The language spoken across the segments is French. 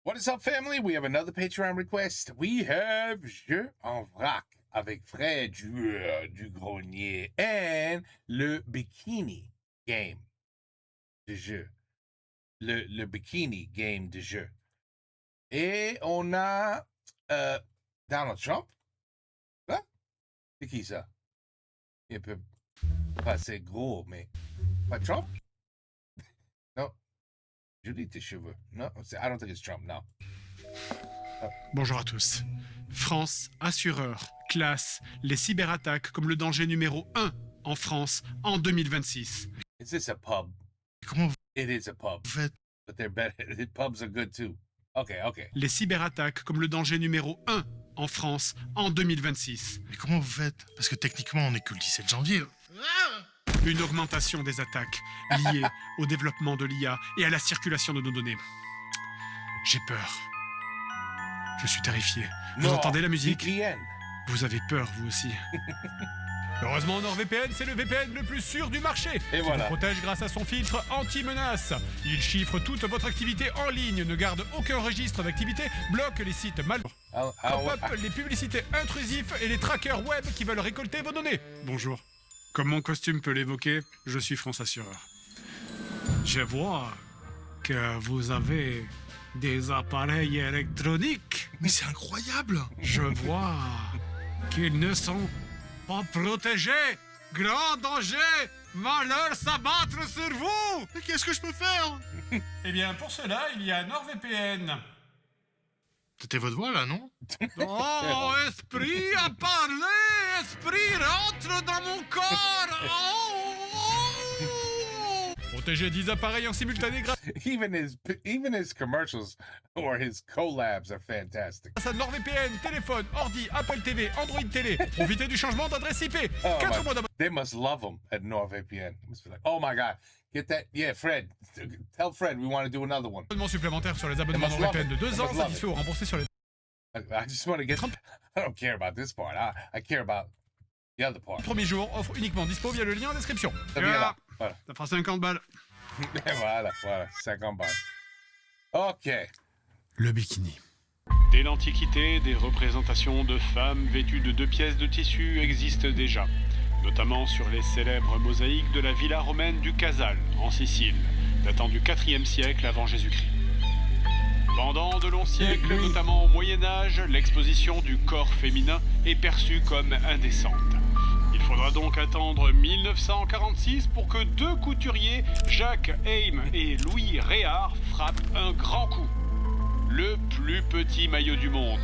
What is up, family? We have another Patreon request. We have Jeu en vrac avec Fred du Grenier and le Bikini Game de jeu. Le Bikini Game de jeu. Et on a Donald Trump. Hein? C'est qui ça? Il peut pas assez gros, mais pas Trump? Non. Julie, tes cheveux. No, I don't think it's Trump, no. Bonjour à tous. France, assureur, classe les cyberattaques comme le danger numéro 1 en France en 2026. Is this a pub? Comment vous It is a pub. faites? But they're better. The pubs are good too. Okay. Les cyberattaques comme le danger numéro 1 en France en 2026. Mais comment vous faites? Parce que techniquement, on est que le 17 janvier. Une augmentation des attaques liées au développement de l'IA et à la circulation de nos données. J'ai peur. Je suis terrifié. Vous entendez la musique? VPN. Vous avez peur, vous aussi. Heureusement, NordVPN, c'est le VPN le plus sûr du marché. Et Il voilà. vous protège grâce à son filtre anti-menace. Il chiffre toute votre activité en ligne, ne garde aucun registre d'activité, bloque les sites mal... Pop-up, les publicités intrusives et les trackers web qui veulent récolter vos données. Bonjour. Comme mon costume peut l'évoquer, je suis France Assureur. Je vois que vous avez des appareils électroniques. Mais c'est incroyable! Je vois qu'ils ne sont pas protégés. Grand danger! Malheur s'abattre sur vous! Mais qu'est-ce que je peux faire? Eh bien, pour cela, il y a NordVPN. C'était votre voix là, non? Oh, esprit a parlé! Esprit rentre dans mon corps! Oh! Protéger 10 appareils en simultané grâce Even his commercials or his collabs are fantastic. à NordVPN, téléphone, ordi, Apple TV, Android Télé. Profitez du changement d'adresse IP. Oh 4 mois They must love him at NordVPN. Must be like, oh my God, get that. Yeah, Fred. Tell Fred we want to do another one. d'abonnement supplémentaire sur les abonnements They must love NordVPN de it. 2 They ans, must love satisfait ou remboursé sur les... I just want to get. I don't care about this part. I care about the other part. Premier jour, offre uniquement dispo via le lien en description. Ça vient là. Voilà. Ça fera 50 balles. voilà. 50 balles. OK. Le bikini. Dès l'Antiquité, des représentations de femmes vêtues de 2 pièces de tissu existent déjà, notamment sur les célèbres mosaïques de la villa romaine du Casale, en Sicile, datant du IVe siècle avant Jésus-Christ. Pendant de longs siècles, notamment au Moyen-Âge, l'exposition du corps féminin est perçue comme indécente. Il faudra donc attendre 1946 pour que 2 couturiers, Jacques Heim et Louis Réard, frappent un grand coup. Le plus petit maillot du monde.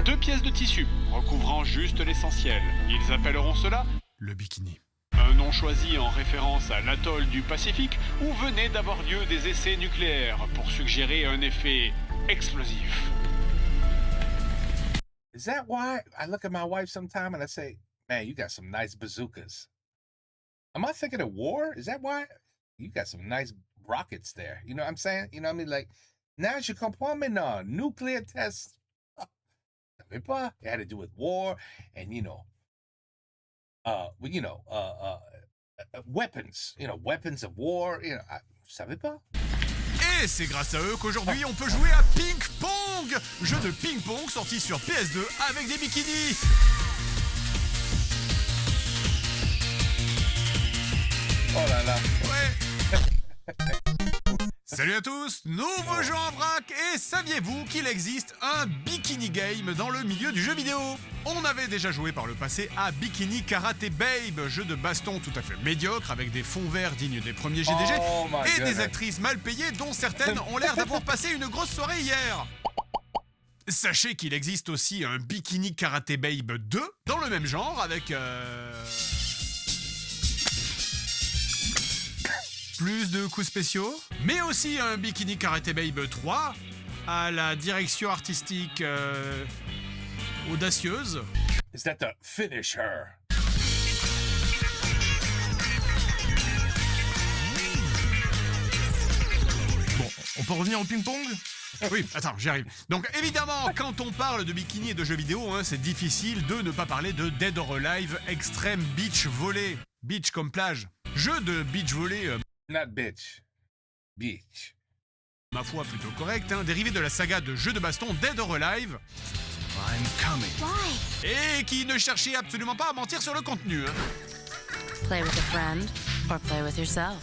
2 pièces de tissu, recouvrant juste l'essentiel. Ils appelleront cela Le bikini. un nom choisi en référence à l'atoll du Pacifique où venaient d'avoir lieu des essais nucléaires pour suggérer un effet explosif. Is that why I look at my wife sometime and I say, man, you got some nice bazookas? Am I thinking of war? Is that why? You got some nice rockets there. You know what I'm saying? You know what I mean? Like, now je comprends maintenant. Nuclear tests. It had to do with war and, weapons. Weapons of war. Vous savez pas? Et c'est grâce à eux qu'aujourd'hui on peut jouer à Ping Pong, jeu de ping-pong sorti sur PS2 avec des bikinis. Oh là là. Ouais. Salut à tous, nouveau jeu en vrac, et saviez-vous qu'il existe un bikini game dans le milieu du jeu vidéo? On avait déjà joué par le passé à Bikini Karate Babe, jeu de baston tout à fait médiocre avec des fonds verts dignes des premiers GDG Oh my et goodness. des actrices mal payées dont certaines ont l'air d'avoir passé une grosse soirée hier. Sachez qu'il existe aussi un Bikini Karate Babe 2 dans le même genre avec plus de coups spéciaux, mais aussi un Bikini Karate Babe 3 à la direction artistique audacieuse. Is that the finish her? Bon, on peut revenir au ping-pong? Oui, attends, j'y arrive. Donc évidemment, quand on parle de bikini et de jeux vidéo, c'est difficile de ne pas parler de Dead or Alive Extreme Beach Volley. Beach comme plage. Jeu de beach volley Not bitch. Beach. ma foi plutôt correct, hein, dérivé de la saga de jeux de baston Dead or Alive. I'm coming. Why? Et qui ne cherchait absolument pas à mentir sur le contenu. Hein. Play with a friend or play with yourself.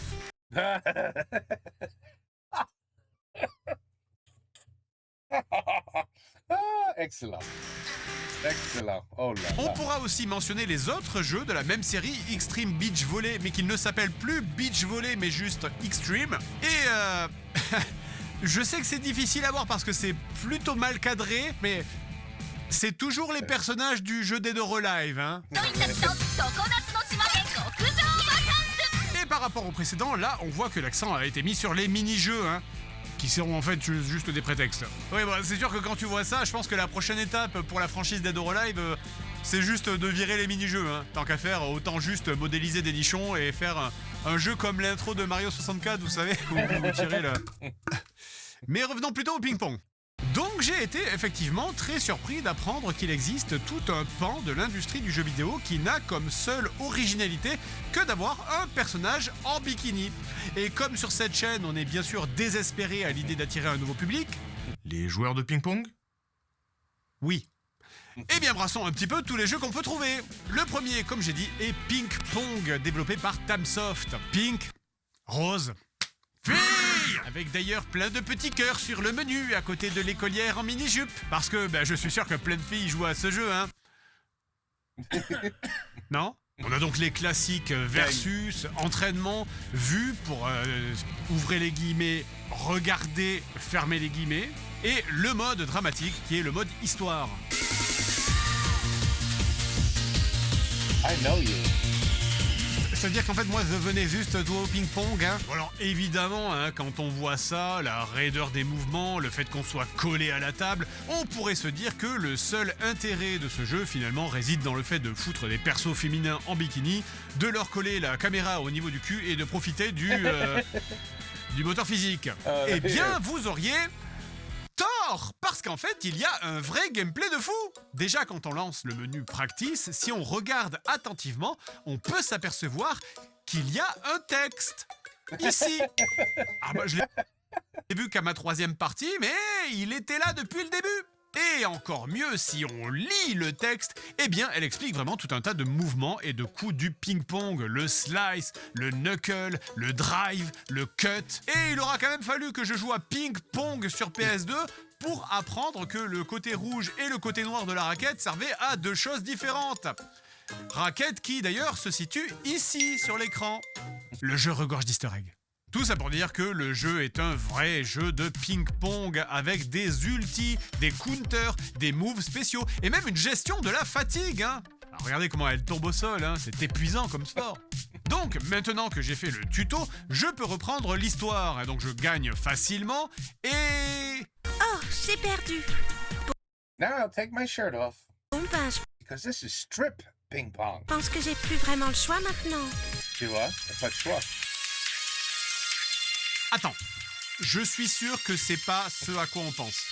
Excellent. Excellent. Oh là On là. pourra aussi mentionner les autres jeux de la même série, Extreme Beach Volley, mais qui ne s'appellent plus Beach Volley, mais juste Extreme. Et je sais que c'est difficile à voir parce que c'est plutôt mal cadré, mais c'est toujours les personnages du jeu Dead or Alive, hein. Et par rapport au précédent, là, on voit que l'accent a été mis sur les mini-jeux, hein, qui seront en fait juste des prétextes. Oui, bon, c'est sûr que quand tu vois ça, je pense que la prochaine étape pour la franchise Dead or Alive, c'est juste de virer les mini-jeux, hein. Tant qu'à faire, autant juste modéliser des nichons et faire un jeu comme l'intro de Mario 64, vous savez, où vous tirez le... Mais revenons plutôt au ping-pong. Donc j'ai été effectivement très surpris d'apprendre qu'il existe tout un pan de l'industrie du jeu vidéo qui n'a comme seule originalité que d'avoir un personnage en bikini. Et comme sur cette chaîne on est bien sûr désespéré à l'idée d'attirer un nouveau public, Les joueurs de ping-pong? oui. Eh bien brassons un petit peu tous les jeux qu'on peut trouver. Le premier, comme j'ai dit, est Pink Pong, développé par Tamsoft. Pink, rose, fille, avec d'ailleurs plein de petits cœurs sur le menu à côté de l'écolière en mini-jupe. Parce que je suis sûr que plein de filles jouent à ce jeu, hein. Non? On a donc les classiques versus, entraînement, vue pour ouvrir les guillemets, regarder, fermer les guillemets, et le mode dramatique qui est le mode histoire. I know you. C'est-à-dire qu'en fait, moi, je venais juste jouer au ping-pong. Hein. Bon, alors, évidemment, hein, quand on voit ça, la raideur des mouvements, le fait qu'on soit collé à la table, on pourrait se dire que le seul intérêt de ce jeu, finalement, réside dans le fait de foutre des persos féminins en bikini, de leur coller la caméra au niveau du cul et de profiter du moteur physique. Eh bien, vous auriez... tort, parce qu'en fait, il y a un vrai gameplay de fou. Déjà, quand on lance le menu Practice, si on regarde attentivement, on peut s'apercevoir qu'il y a un texte. Ici. Ah bah, je l'ai vu qu'à ma 3e partie, mais il était là depuis le début. Et encore mieux, si on lit le texte, eh bien, elle explique vraiment tout un tas de mouvements et de coups du ping-pong, le slice, le knuckle, le drive, le cut. Et il aura quand même fallu que je joue à ping-pong sur PS2 pour apprendre que le côté rouge et le côté noir de la raquette servaient à 2 choses différentes. Raquette qui, d'ailleurs, se situe ici, sur l'écran. Le jeu regorge d'easter eggs. Tout ça pour dire que le jeu est un vrai jeu de ping-pong avec des ultis, des counters, des moves spéciaux et même une gestion de la fatigue. Hein. Alors regardez comment elle tombe au sol, hein. C'est épuisant comme sport. Donc maintenant que j'ai fait le tuto, je peux reprendre l'histoire. Donc je gagne facilement et... Oh, j'ai perdu. Now I'll take my shirt off. Bon ben, je Because this is strip ping pong. pense que j'ai plus vraiment le choix maintenant. Tu vois, t'as pas de choix. Attends, je suis sûr que c'est pas ce à quoi on pense.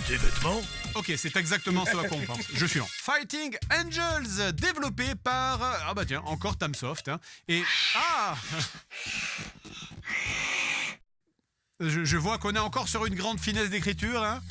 Tes vêtements? Ok, c'est exactement ce à quoi on pense. Je suis lent. Fighting Angels, développé par... Ah bah tiens, encore Tamsoft. Hein. Et... Ah je vois qu'on est encore sur une grande finesse d'écriture. Hein.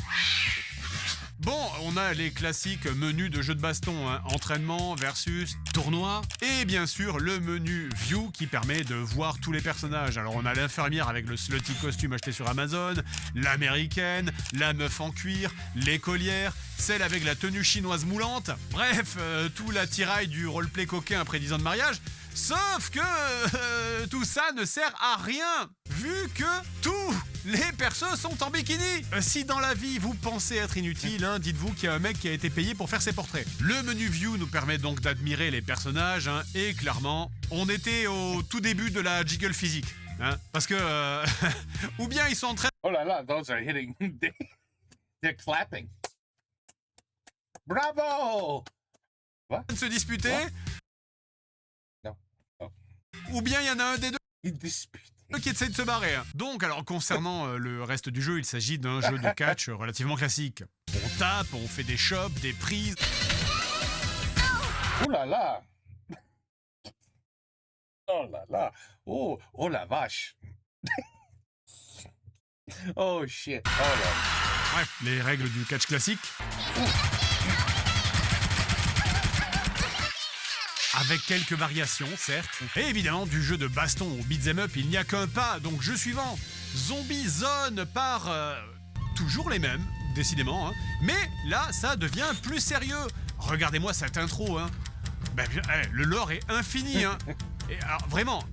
Bon, on a les classiques menus de jeux de baston, hein. Entraînement versus tournoi, et bien sûr le menu View qui permet de voir tous les personnages. Alors on a l'infirmière avec le slutty costume acheté sur Amazon, l'américaine, la meuf en cuir, l'écolière, celle avec la tenue chinoise moulante, bref, tout l'attirail du roleplay coquin après 10 ans de mariage. Sauf que tout ça ne sert à rien, vu que tous les persos sont en bikini. Si dans la vie vous pensez être inutile, hein, dites-vous qu'il y a un mec qui a été payé pour faire ses portraits. Le menu View nous permet donc d'admirer les personnages, hein, et clairement, on était au tout début de la jiggle physique. Hein, parce que, ou bien ils sont en train Oh là là, those are hitting. They're clapping. Bravo! de se disputer, Non. Oh. ou bien il y en a un des deux Ils disputent. qui essaie de se barrer. Hein. Donc, alors concernant le reste du jeu, il s'agit d'un jeu de catch relativement classique. On tape, on fait des chops, des prises. Oh là là! Oh là là! Oh, oh la vache! Oh shit. Hold on. Bref, les règles du catch classique. Avec quelques variations, certes. Et évidemment, du jeu de baston au beat'em up, il n'y a qu'un pas. Donc, jeu suivant. Zombie Zone par... toujours les mêmes, décidément. Hein. Mais là, ça devient plus sérieux. Regardez-moi cette intro. Hein. Ben, le lore est infini. Hein. Et alors, vraiment,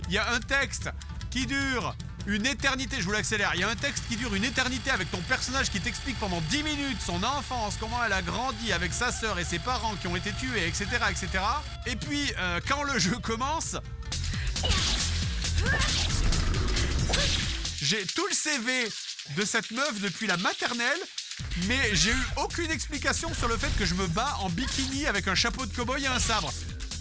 il y a un texte qui dure une éternité. Je vous l'accélère. Il y a un texte qui dure une éternité avec ton personnage qui t'explique pendant 10 minutes son enfance, comment elle a grandi avec sa sœur et ses parents qui ont été tués, etc. etc. Et puis, quand le jeu commence... J'ai tout le CV de cette meuf depuis la maternelle, mais j'ai eu aucune explication sur le fait que je me bats en bikini avec un chapeau de cow-boy et un sabre.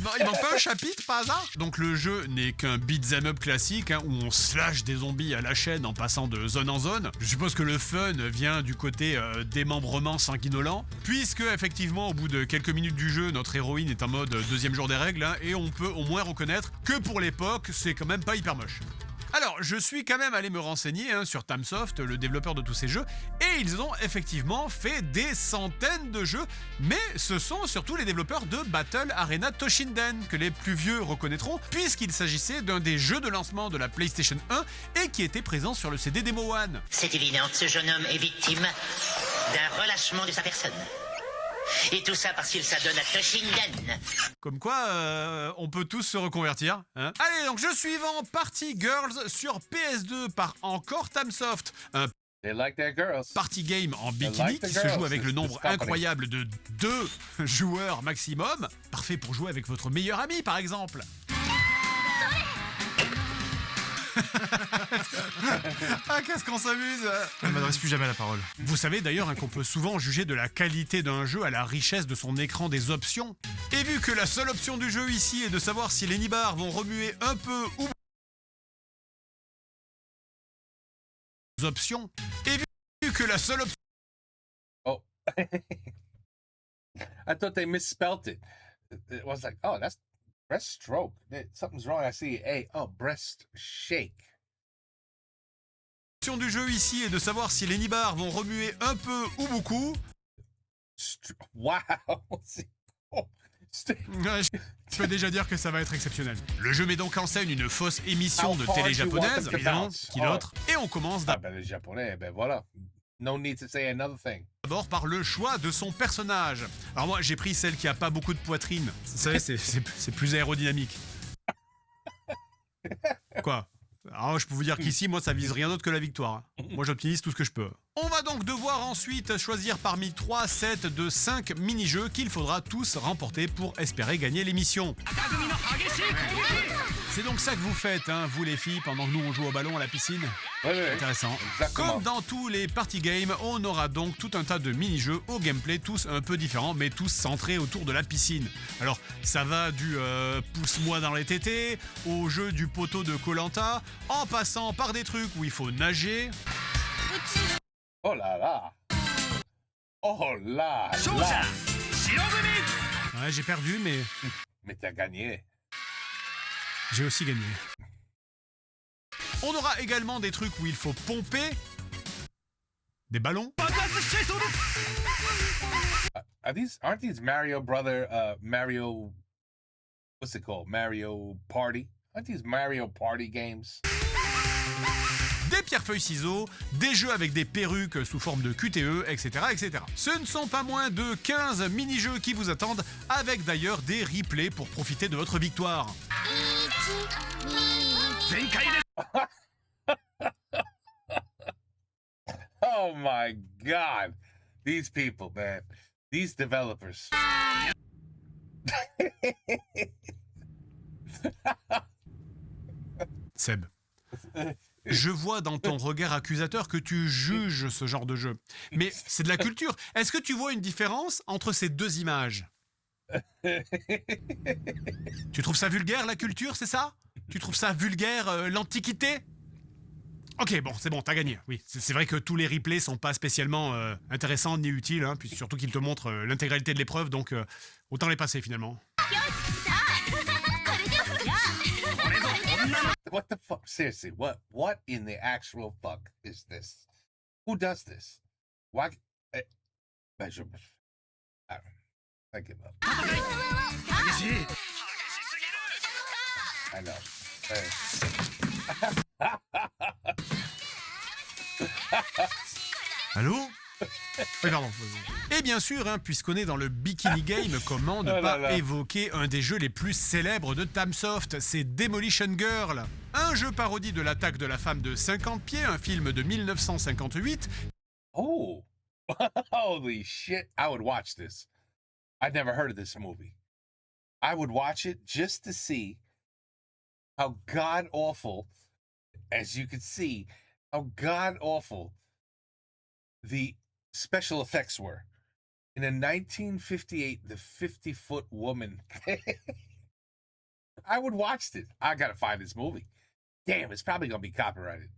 Non, il manque pas un chapitre, par hasard? Donc le jeu n'est qu'un beat'em up classique, hein, où on slash des zombies à la chaîne en passant de zone en zone. Je suppose que le fun vient du côté démembrement sanguinolent, puisque effectivement au bout de quelques minutes du jeu, notre héroïne est en mode deuxième jour des règles, hein, et on peut au moins reconnaître que pour l'époque, c'est quand même pas hyper moche. Alors, je suis quand même allé me renseigner sur Tamsoft, le développeur de tous ces jeux, et ils ont effectivement fait des centaines de jeux, mais ce sont surtout les développeurs de Battle Arena Toshinden, que les plus vieux reconnaîtront, puisqu'il s'agissait d'un des jeux de lancement de la PlayStation 1 et qui était présent sur le CD Demo One. C'est évident, ce jeune homme est victime d'un relâchement de sa personne. Et tout ça parce qu'il s'adonne à Toshinden. Comme quoi, on peut tous se reconvertir. Hein. Allez, donc jeu suivant, Party Girls sur PS2 par encore Tamsoft. Un They like their girls. party game en bikini qui se joue avec le nombre incroyable de 2 joueurs maximum. Parfait pour jouer avec votre meilleur ami, par exemple. Ah, qu'est-ce qu'on s'amuse! Elle ne m'adresse plus jamais la parole. Vous savez d'ailleurs qu'on peut souvent juger de la qualité d'un jeu à la richesse de son écran des options. Et vu que la seule option du jeu ici est de savoir si les nibards vont remuer un peu ou... options. Et vu que la seule option... Oh. I thought they misspelt it. It was like, oh, that's breaststroke. Something's wrong. I see A. Oh, breast shake. du jeu ici est de savoir si les nibards vont remuer un peu ou beaucoup. Wow. Je peux déjà dire que ça va être exceptionnel. Le jeu met donc en scène une fausse émission de télé japonaise, évidemment, qui l'autre, et on commence les japonais, ben voilà. No need to say another thing. D'abord par le choix de son personnage. Alors moi, j'ai pris celle qui a pas beaucoup de poitrine. Vous savez, c'est plus aérodynamique. Quoi? Alors, je peux vous dire qu'ici, moi, ça vise rien d'autre que la victoire. Moi, j'optimise tout ce que je peux. On va donc devoir ensuite choisir parmi 3 sets de 5 mini-jeux qu'il faudra tous remporter pour espérer gagner l'émission. C'est donc ça que vous faites, hein, vous les filles, pendant que nous on joue au ballon à la piscine. Oui. Intéressant. Exactement. Comme dans tous les party games, on aura donc tout un tas de mini-jeux au gameplay, tous un peu différents, mais tous centrés autour de la piscine. Alors, ça va du pousse-moi dans les tétés, au jeu du poteau de Koh-Lanta, en passant par des trucs où il faut nager. Oh là là. Oh là là. Ouais, j'ai perdu, mais Mais t'as gagné. j'ai aussi gagné. On aura également des trucs où il faut pomper des ballons. Aren't these Mario Mario, what's it called? Mario Party? Aren't these Mario Party games? Des pierre-feuille-ciseaux, des jeux avec des perruques sous forme de QTE, etc., etc. Ce ne sont pas moins de 15 mini-jeux qui vous attendent, avec d'ailleurs des replays pour profiter de votre victoire. Oh my God. These people, man. These developers. Seb, je vois dans ton regard accusateur que tu juges ce genre de jeu. Mais c'est de la culture. Est-ce que tu vois une différence entre ces deux images? Tu trouves ça vulgaire, la culture, c'est ça? Tu trouves ça vulgaire, l'antiquité? Ok, bon, c'est bon, t'as gagné. Oui, c'est vrai que tous les replays sont pas spécialement intéressants ni utiles, hein, puis surtout qu'ils te montrent l'intégralité de l'épreuve, donc autant les passer finalement. What the fuck? Seriously, what in the actual fuck is this? Who does this? Why? Measure. I give up. I know. Allô? Oui, pardon. Et bien sûr, hein, puisqu'on est dans le Bikini Game, comment ne pas évoquer un des jeux les plus célèbres de Tamsoft, c'est Demolition Girl. Un jeu parodie de l'attaque de la femme de 50 pieds, un film de 1958. Oh, holy shit. I would watch this. I'd never heard of this movie. I would watch it just to see how god-awful, as you can see, how god-awful the special effects were. In a 1958, the 50-foot woman. I would watch it. I gotta find this movie. Damn, it's probably gonna be copyrighted.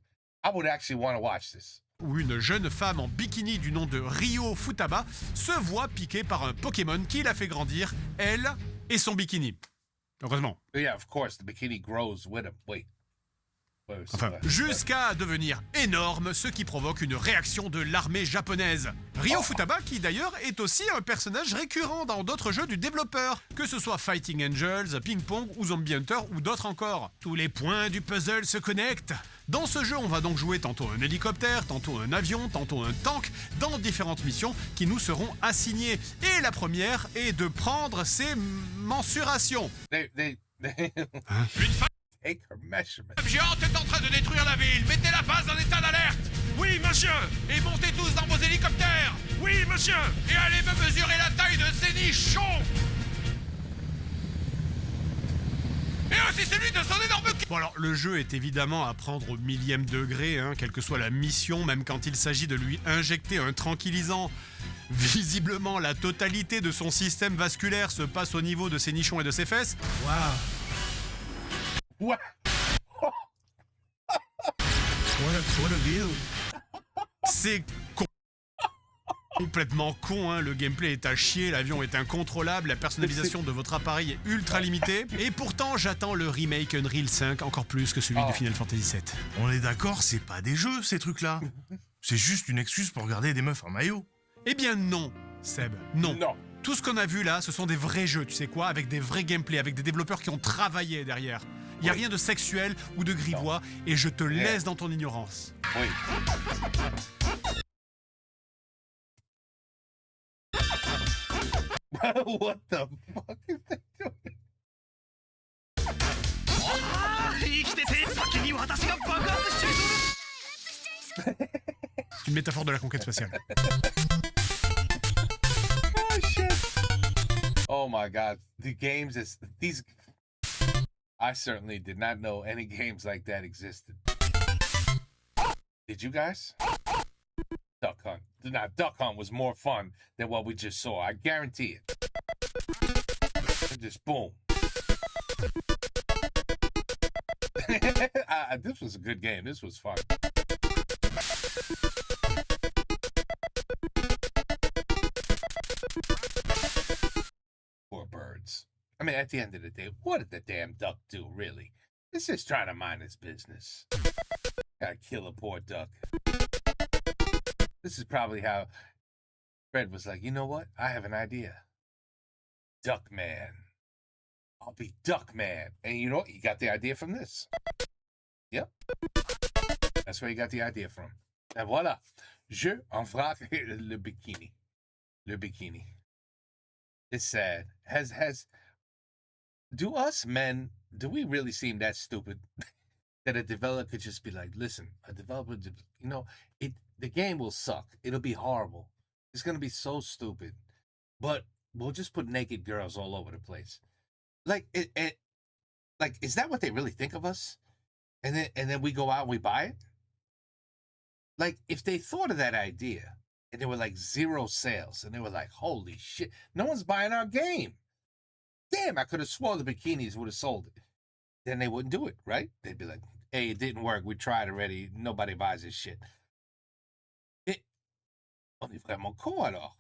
I would actually want to watch this. Où une jeune femme en bikini du nom de Ryo Futaba se voit piquée par un Pokémon qui la fait grandir, elle et son bikini. Heureusement. Yeah, of course, the bikini grows with him. Wait. Enfin, jusqu'à devenir énorme, ce qui provoque une réaction de l'armée japonaise. Ryo Futaba, qui d'ailleurs est aussi un personnage récurrent dans d'autres jeux du développeur, que ce soit Fighting Angels, Ping Pong ou Zombie Hunter ou d'autres encore. Tous les points du puzzle se connectent. Dans ce jeu, on va donc jouer tantôt un hélicoptère, tantôt un avion, tantôt un tank, dans différentes missions qui nous seront assignées. Et la première est de prendre ses mensurations. Take her measurement. Géante est en train de détruire la ville. Mettez la base en état d'alerte. Oui, monsieur. Et montez tous dans vos hélicoptères. Oui, monsieur. Et allez me mesurer la taille de ces nichons. Et aussi celui de son énorme... Bon alors, le jeu est évidemment à prendre au millième degré, hein, quelle que soit la mission, même quand il s'agit de lui injecter un tranquillisant. Visiblement, la totalité de son système vasculaire se passe au niveau de ses nichons et de ses fesses. Waouh! What? What a view! C'est complètement con, hein. Le gameplay est à chier, l'avion est incontrôlable, la personnalisation de votre appareil est ultra limitée. Et pourtant, j'attends le remake Unreal 5 encore plus que celui de Final Fantasy VII. On est d'accord, c'est pas des jeux, ces trucs-là. C'est juste une excuse pour regarder des meufs en maillot. Eh bien non, Seb, non. Tout ce qu'on a vu là, ce sont des vrais jeux, tu sais quoi, avec des vrais gameplays, avec des développeurs qui ont travaillé derrière. Il n'y a rien de sexuel ou de grivois, et je te laisse dans ton ignorance. Oui. What the fuck is that doing? C'est une métaphore de la conquête spatiale. Oh shit. Oh my god. The games is these I certainly did not know any games like that existed. Did you guys? Duck Hunt. Now, Duck Hunt was more fun than what we just saw. I guarantee it. Just boom. This was a good game. This was fun. Poor birds. I mean, at the end of the day, what did the damn duck do, really? It's just trying to mind its business. Gotta kill a poor duck. This is probably how Fred was like, you know what? I have an idea. Duckman. I'll be Duckman. And you know what? He got the idea from this. Yep. That's where he got the idea from. And voila. Je en vrac le bikini. Le bikini. It's sad. Do us men, do we really seem that stupid that a developer could just be like, listen, a developer, you know, the game will suck. It'll be horrible. It's going to be so stupid. But we'll just put naked girls all over the place. Like, like, is that what they really think of us? And then we go out and we buy it? Like, if they thought of that idea and there were like 0 sales and they were like, holy shit, no one's buying our game. Damn, I could have swore the bikinis would have sold it. Then they wouldn't do it, right? They'd be like, hey, it didn't work. We tried already. Nobody buys this shit. On est vraiment con alors,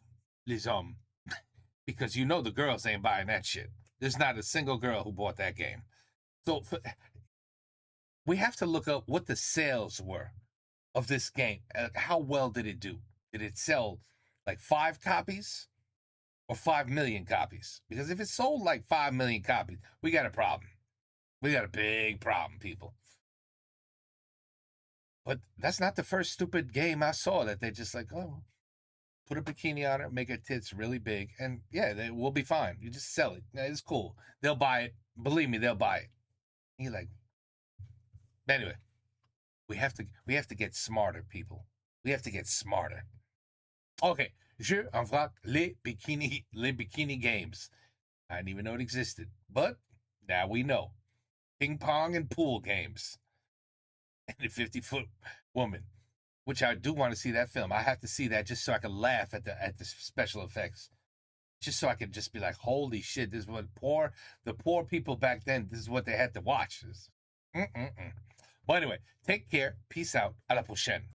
les hommes. Because you know the girls ain't buying that shit. There's not a single girl who bought that game. So we have to look up what the sales were of this game. How well did it do? Did it sell like 5 copies or 5 million copies? Because if it sold like 5 million copies, we got a problem. We got a big problem, people. But that's not the first stupid game I saw that they just like, oh, put a bikini on it, make her tits really big, and yeah, they will be fine. You just sell it. It's cool. They'll buy it. Believe me, they'll buy it. And you're like, anyway, we have to get smarter, people. We have to get smarter. Okay, Jeux en vrac, les bikini games. I didn't even know it existed, but now we know. Ping pong and pool games. And the 50-foot woman, which I do want to see that film. I have to see that just so I can laugh at the special effects. Just so I can just be like, holy shit, this is what the poor people back then, this is what they had to watch. But anyway, take care. Peace out. À la prochaine.